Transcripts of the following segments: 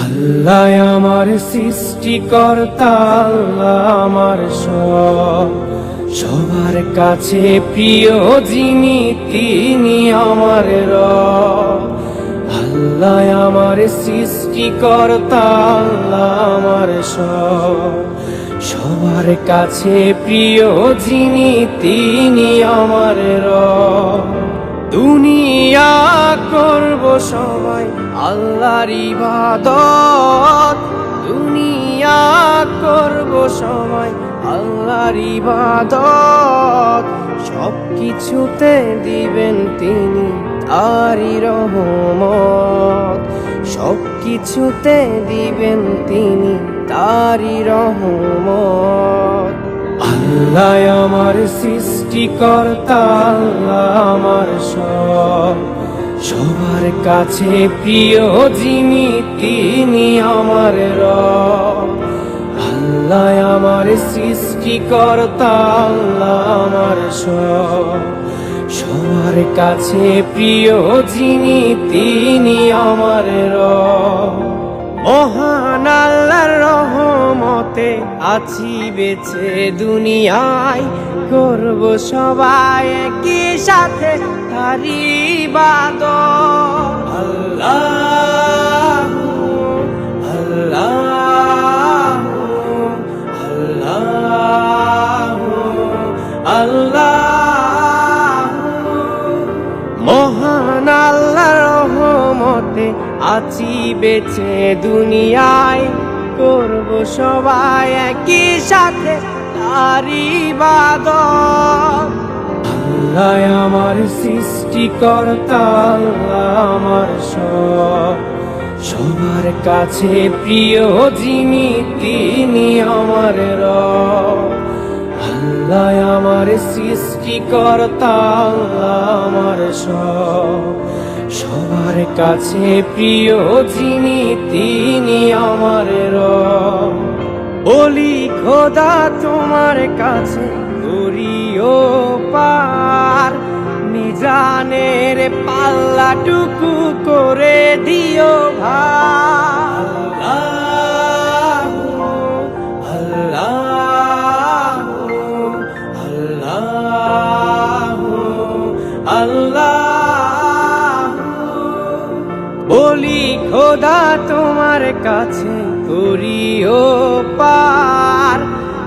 আল্লাহ আমার সৃষ্টিকর্তা, আল্লাহ আমার সবার কাছে প্রিয় যিনি তিনি আমার রব। আল্লাহ আমার সৃষ্টিকর্তা, আল্লাহ আমার সবার কাছে প্রিয় যিনি তিনি আমার রব। দুনিয়া করব সবাই আল্লাহর ইবাদত, দুনিয়া করব সবাই আল্লাহর ইবাদত। সব কিছুতে দিবেন তিনি তারই রহমত, সব কিছুতে দিবেন তিনি তারই রহমত। আল্লাহ আমার সৃষ্টিকর্তা, আল্লাহ আমার সবার কাছে প্রিয় যিনি তিনি আমার রব। আল্লাহ আমার সৃষ্টিকর্তা, আল্লাহ আমার সবার কাছে প্রিয় যিনি তিনি আমার রব। মহান আল্লাহর রহমতে আছি বেঁচে দুনিয়ায়, করব সবাই একই সাথে তারই ইবাদত। আল্লাহ আল্লাহ আল্লাহ আল্লাহ। মহান আল্লাহর রহমতে আছি বেঁচে দুনিয়ায়, করব সবাই একই সাথে তারই ইবাদত। আল্লাহ আমার সৃষ্টিকর্তা, আল্লাহ আমার সবার কাছে প্রিয় যিনি তিনি আমার রব। আল্লাহ আমার সৃষ্টিকর্তা, আল্লাহ আমার সবার কাছে প্রিয় যিনি তিনি আমার রব। বলি খোদা তোমার কাছে করিও পার, মিজানের পাল্লাটুকু করে দিও ভার। আল্লাহ আল্লাহ আল্লাহ। বলি খোদা তোমার কাছে করিও পার,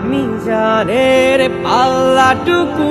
মিজানের পাল্লাটুকু